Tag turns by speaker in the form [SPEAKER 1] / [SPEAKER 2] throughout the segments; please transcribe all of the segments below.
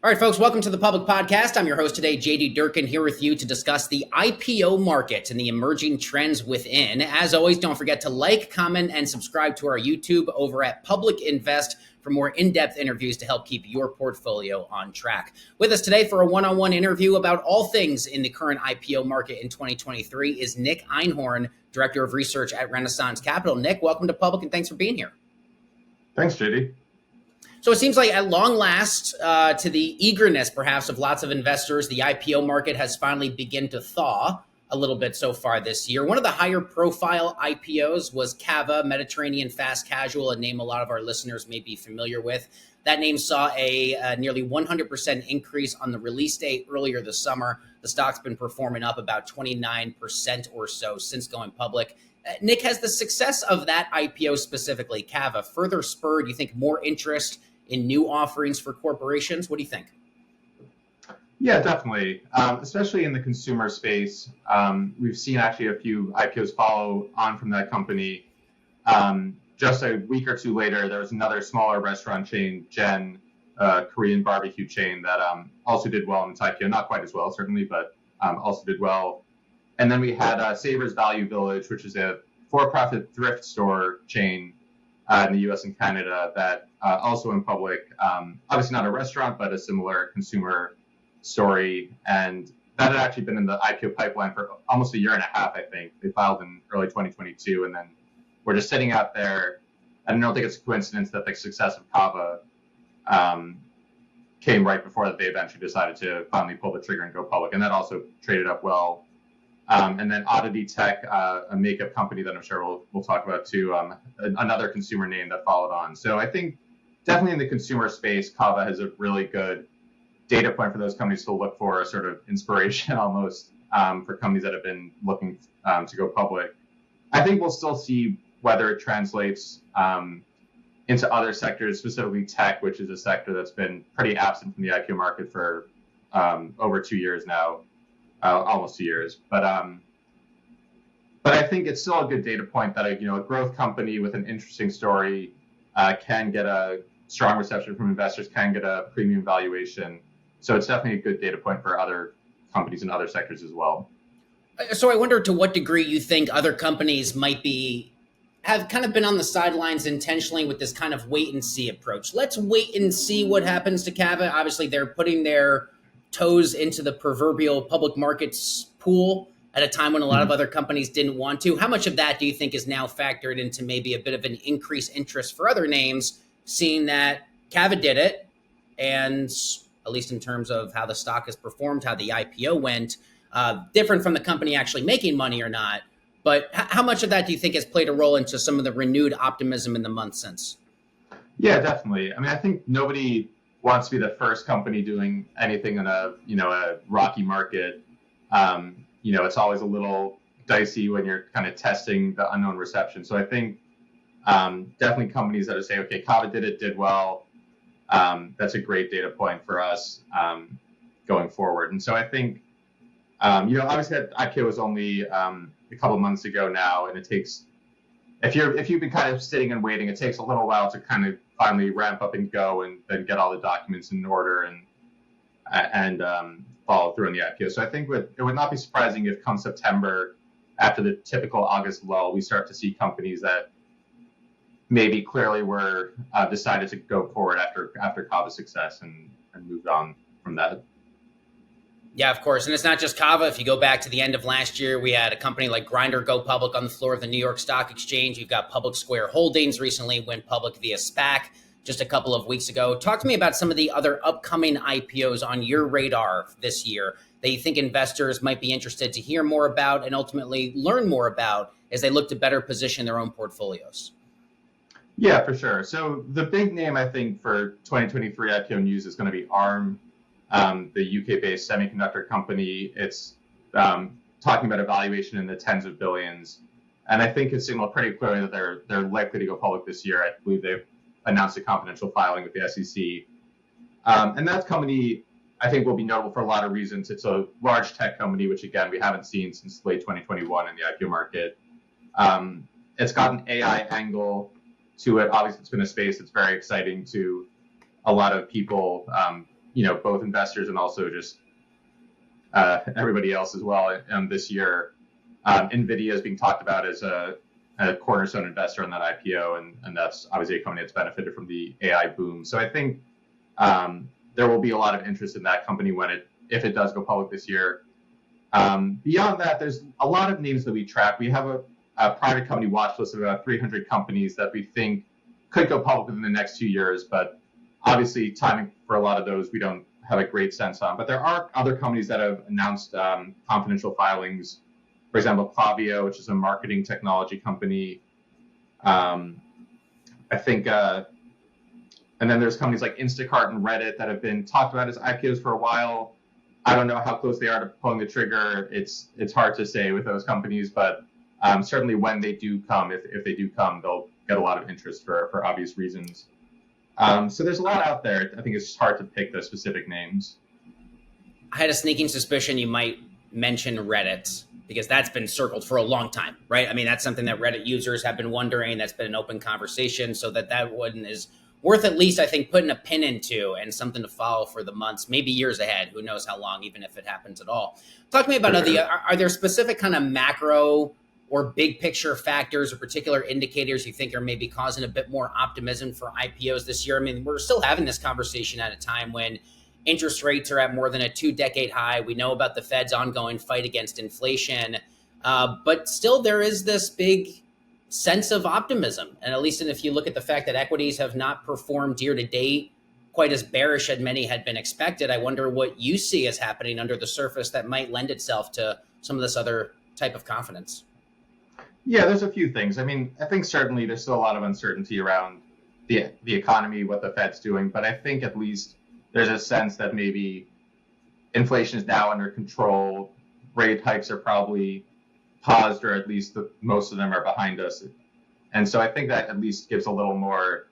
[SPEAKER 1] All right, folks, welcome to the Public Podcast. I'm your host today, JD Durkin, here with you to discuss the IPO market and the emerging trends within. As always, don't forget to like, comment, and subscribe to our YouTube over at Public Invest for more in-depth interviews to help keep your portfolio on track. With us today for a one-on-one interview about all things in the current IPO market in 2023 is Nick Einhorn, Director of Research at Renaissance Capital. Nick, welcome to Public, and thanks for being here.
[SPEAKER 2] Thanks, JD.
[SPEAKER 1] So it seems like at long last, to the eagerness perhaps of lots of investors, the IPO market has finally begun to thaw a little bit so far this year. One of the higher profile IPOs was Cava, Mediterranean Fast Casual, a name a lot of our listeners may be familiar with. That name saw a nearly 100% increase on the release date earlier this summer. The stock's been performing up about 29% or so since going public. Nick, has the success of that IPO specifically, Cava, further spurred, you think, more interest in new offerings for corporations? What do you think?
[SPEAKER 2] Yeah, definitely. Especially in the consumer space. We've seen actually a few IPOs follow on from that company. Just a week or two later, there was another smaller restaurant chain, Gen, Korean barbecue chain, that also did well in its IPO. Not quite as well, certainly, but also did well. And then we had Savers Value Village, which is a for-profit thrift store chain in the US and Canada that also in public, obviously not a restaurant, but a similar consumer story. And that had actually been in the IPO pipeline for almost a year and a half, I think. They filed in early 2022, and then we're just sitting out there. I don't think it's a coincidence that the success of Cava came right before that they eventually decided to finally pull the trigger and go public. And that also traded up well. And then Oddity Tech, a makeup company that I'm sure we'll talk about too, another consumer name that followed on. So I think definitely in the consumer space, Cava has a really good data point for those companies to look for, a sort of inspiration almost for companies that have been looking to go public. I think we'll still see whether it translates into other sectors, specifically tech, which is a sector that's been pretty absent from the IPO market for over 2 years now. Almost 2 years, but I think it's still a good data point that a growth company with an interesting story can get a strong reception from investors, can get a premium valuation. So it's definitely a good data point for other companies in other sectors as well.
[SPEAKER 1] So I wonder to what degree you think other companies have kind of been on the sidelines intentionally with this kind of wait and see approach. Let's wait and see what happens to Cava. Obviously, they're putting their toes into the proverbial public markets pool at a time when a lot of other companies didn't want to. How much of that do you think is now factored into maybe a bit of an increased interest for other names, seeing that Cava did it, and at least in terms of how the stock has performed, how the IPO went, different from the company actually making money or not. But how much of that do you think has played a role into some of the renewed optimism in the months since?
[SPEAKER 2] Yeah, definitely. I mean, I think nobody wants to be the first company doing anything in a rocky market. It's always a little dicey when you're kind of testing the unknown reception. So I think definitely companies that are saying, okay, Cava did well. That's a great data point for us going forward. And so I think, obviously that IPO was only a couple of months ago now, and it takes, if you've been kind of sitting and waiting, it takes a little while to kind of finally ramp up and go and then get all the documents in order and follow through on the IPO. So I think it would not be surprising if come September, after the typical August lull, we start to see companies that maybe clearly were decided to go forward after Cava's success and moved on from that.
[SPEAKER 1] Yeah, of course. And it's not just Cava. If you go back to the end of last year, we had a company like Grindr go public on the floor of the New York Stock Exchange. You've got Public Square Holdings recently went public via SPAC just a couple of weeks ago. Talk to me about some of the other upcoming IPOs on your radar this year that you think investors might be interested to hear more about and ultimately learn more about as they look to better position their own portfolios.
[SPEAKER 2] Yeah, for sure. So the big name, I think, for 2023 IPO news is going to be ARM. The UK-based semiconductor company. It's talking about a valuation in the tens of billions, and I think it signaled pretty clearly that they're likely to go public this year. I believe they've announced a confidential filing with the SEC, and that company I think will be notable for a lot of reasons. It's a large tech company, which again we haven't seen since late 2021 in the IPO market. It's got an AI angle to it. Obviously, it's been a space that's very exciting to a lot of people. both investors and also just everybody else as well. This year, NVIDIA is being talked about as a cornerstone investor in that IPO, and that's obviously a company that's benefited from the AI boom. So I think there will be a lot of interest in that company if it does go public this year. Beyond that, there's a lot of names that we track. We have a private company watch list of about 300 companies that we think could go public within the next 2 years, but obviously timing for a lot of those we don't have a great sense on. But there are other companies that have announced confidential filings. For example, Cava, which is a marketing technology company. I think, and then there's companies like Instacart and Reddit that have been talked about as IPOs for a while. I don't know how close they are to pulling the trigger. It's hard to say with those companies, but certainly when they do come, if they do come, they'll get a lot of interest for obvious reasons. So there's a lot out there. I think it's just hard to pick the specific names.
[SPEAKER 1] I had a sneaking suspicion you might mention Reddit, because that's been circled for a long time, right? I mean, that's something that Reddit users have been wondering. That's been an open conversation, so that one is worth at least, I think, putting a pin into and something to follow for the months, maybe years ahead. Who knows how long, even if it happens at all. Talk to me about are there specific kind of macro or big picture factors or particular indicators you think are maybe causing a bit more optimism for IPOs this year? I mean, we're still having this conversation at a time when interest rates are at more than a 2-decade high. We know about the Fed's ongoing fight against inflation, but still there is this big sense of optimism. And at least if you look at the fact that equities have not performed year to date quite as bearish as many had been expected, I wonder what you see as happening under the surface that might lend itself to some of this other type of confidence.
[SPEAKER 2] Yeah, there's a few things. I mean, I think certainly there's still a lot of uncertainty around the economy, what the Fed's doing, but I think at least there's a sense that maybe inflation is now under control, rate hikes are probably paused, or at least most of them are behind us. And so I think that at least gives a little more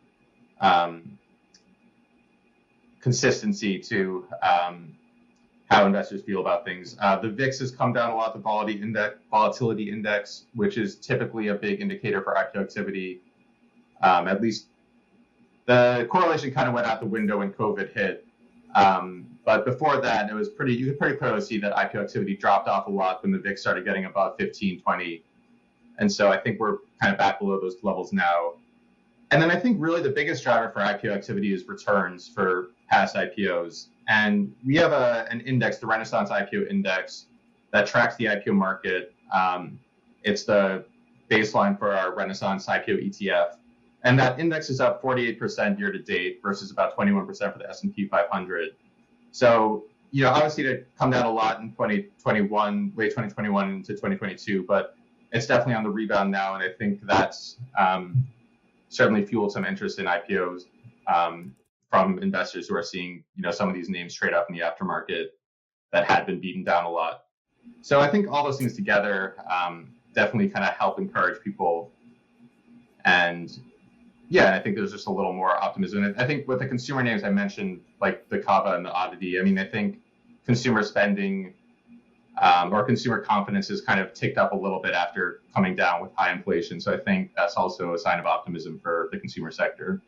[SPEAKER 2] consistency to how investors feel about things. The VIX has come down a lot, the volatility index, which is typically a big indicator for IPO activity. At least the correlation kind of went out the window when COVID hit. But before that, you could pretty clearly see that IPO activity dropped off a lot when the VIX started getting above 15, 20. And so I think we're kind of back below those levels now. And then I think really the biggest driver for IPO activity is returns for past IPOs. And we have an index, the Renaissance IPO Index, that tracks the IPO market. It's the baseline for our Renaissance IPO ETF. And that index is up 48% year to date versus about 21% for the S&P 500. So, obviously it come down a lot in 2021, late 2021 into 2022, but it's definitely on the rebound now. And I think that's certainly fueled some interest in IPOs from investors who are seeing, some of these names trade up in the aftermarket that had been beaten down a lot. So I think all those things together definitely kind of help encourage people. And yeah, I think there's just a little more optimism. And I think with the consumer names I mentioned, like the Cava and the Oddity, I mean, I think consumer spending or consumer confidence has kind of ticked up a little bit after coming down with high inflation. So I think that's also a sign of optimism for the consumer sector.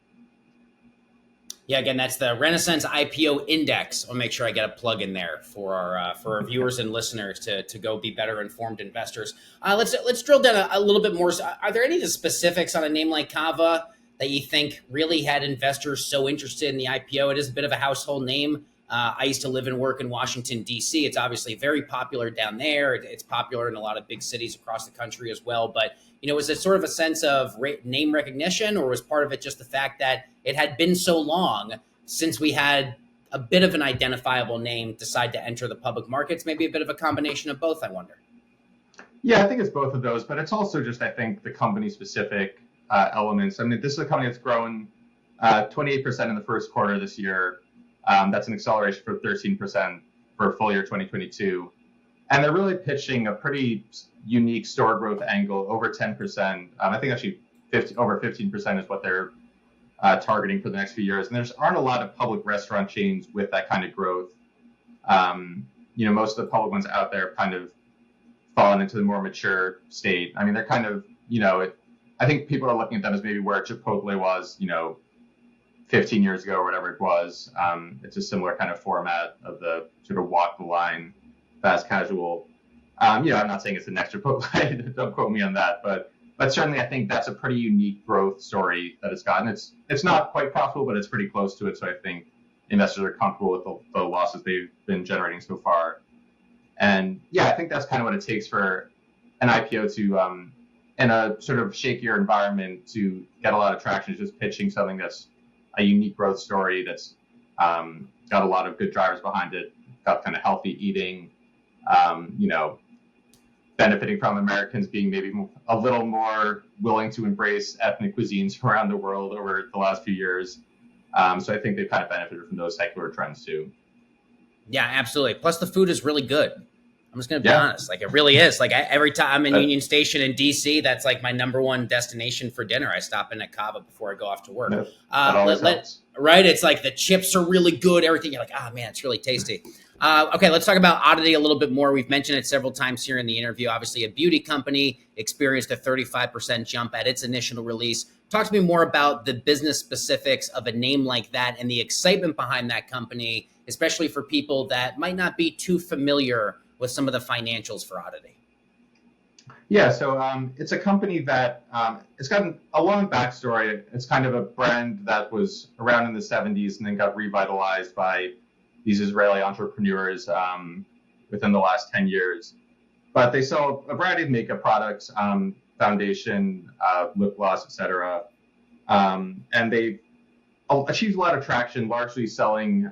[SPEAKER 1] Yeah, again, that's the Renaissance IPO Index. I'll make sure I get a plug in there for our viewers and listeners to go be better informed investors. Let's drill down a little bit more. Are there any of the specifics on a name like Cava that you think really had investors so interested in the IPO? It is a bit of a household name. I used to live and work in Washington, D.C. It's obviously very popular down there. It's popular in a lot of big cities across the country as well. But, was it sort of a sense of name recognition, or was part of it just the fact that it had been so long since we had a bit of an identifiable name decide to enter the public markets? Maybe a bit of a combination of both, I wonder.
[SPEAKER 2] Yeah, I think it's both of those, but it's also just, I think, the company-specific elements. I mean, this is a company that's grown 28% in the first quarter this year. That's an acceleration for 13% for full year 2022. And they're really pitching a pretty unique store growth angle, over 10%. I think actually over 15% is what they're targeting for the next few years. And there aren't a lot of public restaurant chains with that kind of growth. Most of the public ones out there have kind of fallen into the more mature state. I mean, they're kind of, I think people are looking at them as maybe where Chipotle was, 15 years ago or whatever it was. It's a similar kind of format of the sort of walk the line, fast casual. I'm not saying it's the next Chipotle. Don't quote me on that, but certainly I think that's a pretty unique growth story that it's gotten. It's not quite profitable, but it's pretty close to it. So I think investors are comfortable with the losses they've been generating so far. And I think that's kind of what it takes for an IPO to, in a sort of shakier environment, to get a lot of traction. Is just pitching something that's a unique growth story that's got a lot of good drivers behind it, got kind of healthy eating, benefiting from Americans being maybe a little more willing to embrace ethnic cuisines from around the world over the last few years. So I think they've kind of benefited from those secular trends too.
[SPEAKER 1] Yeah, absolutely. Plus the food is really good. I'm just going to be honest. Like, it really is. Like, every time I'm in Union Station in DC, that's like my number one destination for dinner. I stop in at Cava before I go off to work. Right? It's like the chips are really good. Everything. You're like, oh man, it's really tasty. Okay, let's talk about Oddity a little bit more. We've mentioned it several times here in the interview. Obviously, a beauty company experienced a 35% jump at its initial release. Talk to me more about the business specifics of a name like that and the excitement behind that company, especially for people that might not be too familiar with some of the financials for Oddity.
[SPEAKER 2] Yeah, so it's a company that it's got a long backstory. It's kind of a brand that was around in the 70s and then got revitalized by these Israeli entrepreneurs within the last 10 years. But they sell a variety of makeup products, foundation, lip gloss, etc. And they achieved a lot of traction, largely selling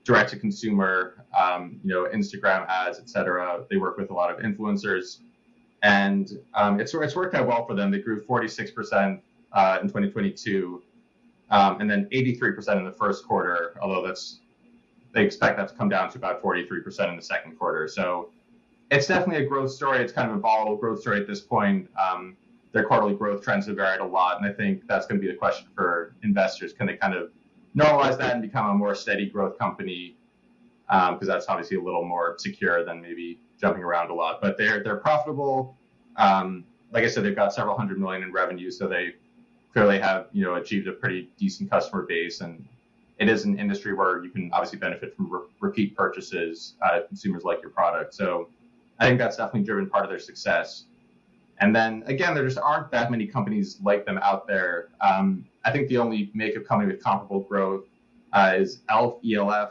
[SPEAKER 2] direct to consumer, Instagram ads, etc. They work with a lot of influencers, and it's worked out well for them. They grew 46% in 2022, and then 83% in the first quarter. Although they expect that to come down to about 43% in the second quarter. So it's definitely a growth story. It's kind of a volatile growth story at this point. Their quarterly growth trends have varied a lot, and I think that's going to be the question for investors. Can they kind of normalize that and become a more steady growth company? Because that's obviously a little more secure than maybe jumping around a lot. But they're profitable. Like I said, they've got several $100 million in revenue, so they clearly have achieved a pretty decent customer base, and it is an industry where you can obviously benefit from repeat purchases if consumers like your product. So I think that's definitely driven part of their success. And then again, there just aren't that many companies like them out there. I think the only makeup company with comparable growth is ELF,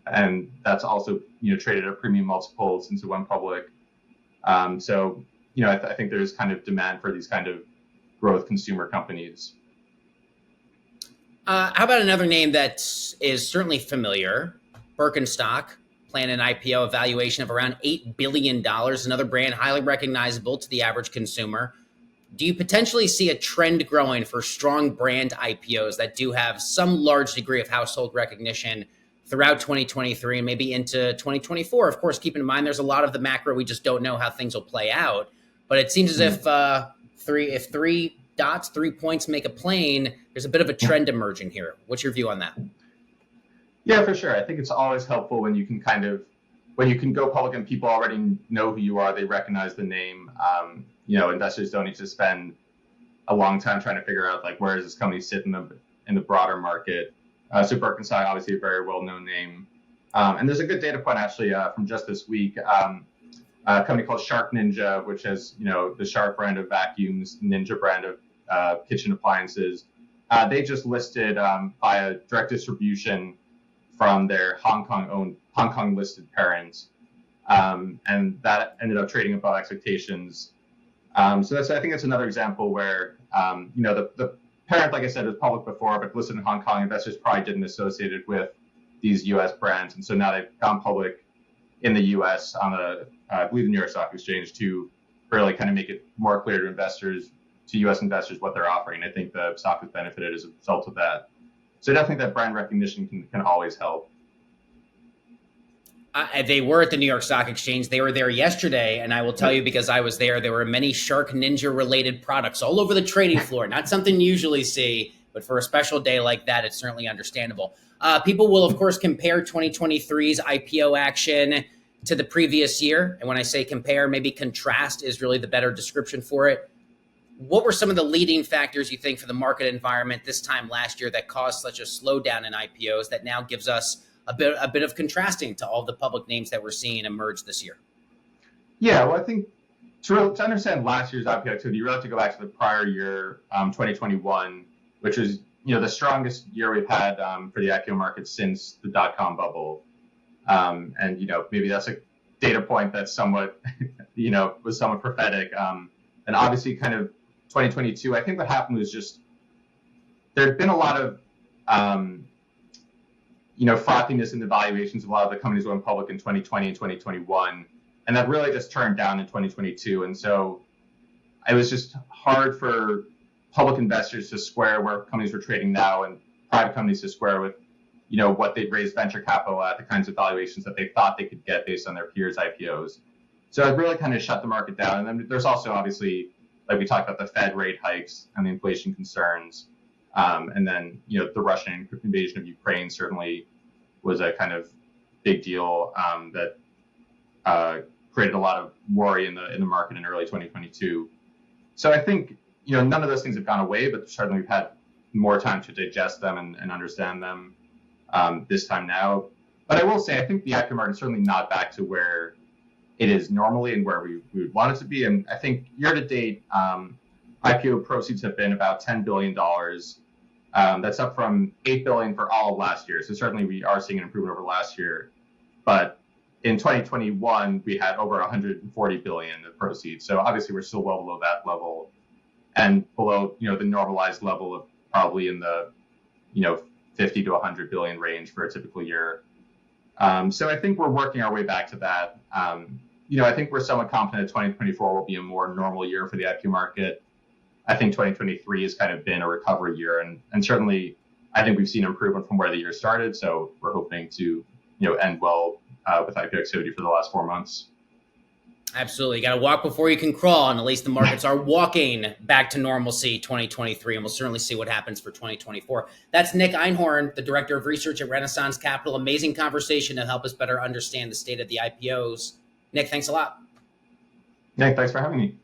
[SPEAKER 2] and that's also traded at premium multiples since it went public. So I think there's kind of demand for these kind of growth consumer companies.
[SPEAKER 1] How about another name that is certainly familiar? Birkenstock, plan an IPO valuation of around $8 billion. Another brand highly recognizable to the average consumer. Do you potentially see a trend growing for strong brand IPOs that do have some large degree of household recognition throughout 2023 and maybe into 2024? Of course, keep in mind there's a lot of the macro. We just don't know how things will play out. But it seems as if three dots, 3 points make a plane, there's a bit of a trend emerging here. What's your view on that?
[SPEAKER 2] Yeah, for sure. I think it's always helpful when you can go public and people already know who you are, they recognize the name. Investors don't need to spend a long time trying to figure out where does this company sit in the broader market. So Birkenstock, obviously a very well-known name. And there's a good data point actually from just this week. A company called Shark Ninja, which has the Shark brand of vacuums, Ninja brand of kitchen appliances. They just listed via direct distribution from their Hong Kong listed parents, and that ended up trading above expectations. So I think that's another example where the parent, like I said, was public before, but listed in Hong Kong. Investors probably didn't associate it with these U.S. brands, and so now they've gone public in the U.S. on I believe the New York Stock Exchange to really kind of make it more clear to U.S. investors what they're offering. I think the stock has benefited as a result of that. So I definitely think that brand recognition can always help.
[SPEAKER 1] They were at the New York Stock Exchange. They were there yesterday, and I will tell you, because I was there were many Shark Ninja related products all over the trading floor. Not something you usually see, but for a special day like that, it's certainly understandable. People will, of course, compare 2023's IPO action to the previous year. And when I say compare, maybe contrast is really the better description for it. What were some of the leading factors you think for the market environment this time last year that caused such a slowdown in IPOs that now gives us a bit of contrasting to all the public names that we're seeing emerge this year?
[SPEAKER 2] Yeah, well, I think to understand last year's IPO activity, you really have to go back to the prior year, 2021, which was the strongest year we've had for the IPO market since the dot-com bubble. And maybe that's a data point that's somewhat was somewhat prophetic. And obviously, kind of 2022, I think what happened was just there had been a lot of frothiness in the valuations of a lot of the companies that went public in 2020 and 2021. And that really just turned down in 2022. And so it was just hard for public investors to square where companies were trading now and private companies to square with, what they'd raised venture capital at, the kinds of valuations that they thought they could get based on their peers' IPOs. So it really kind of shut the market down. And then there's also obviously, like we talked about, the Fed rate hikes and the inflation concerns. And then, the Russian invasion of Ukraine certainly was a kind of big deal that created a lot of worry in the market in early 2022. So I think, none of those things have gone away, but certainly we've had more time to digest them and understand them this time now. But I will say, I think the IPO market is certainly not back to where it is normally and where we would want it to be. And I think year to date, IPO proceeds have been about $10 billion. That's up from $8 billion for all of last year. So certainly we are seeing an improvement over last year. But in 2021, we had over 140 billion of proceeds. So obviously we're still well below that level and below, the normalized level of probably in the, 50 to 100 billion range for a typical year. So I think we're working our way back to that. I think we're somewhat confident that 2024 will be a more normal year for the IPO market. I think 2023 has kind of been a recovery year. And certainly, I think we've seen improvement from where the year started. So we're hoping to, end well with IPO activity for the last 4 months.
[SPEAKER 1] Absolutely. You got to walk before you can crawl. And at least the markets are walking back to normalcy 2023. And we'll certainly see what happens for 2024. That's Nick Einhorn, the Director of Research at Renaissance Capital. Amazing conversation to help us better understand the state of the IPOs. Nick, thanks a lot.
[SPEAKER 2] Nick, thanks for having me.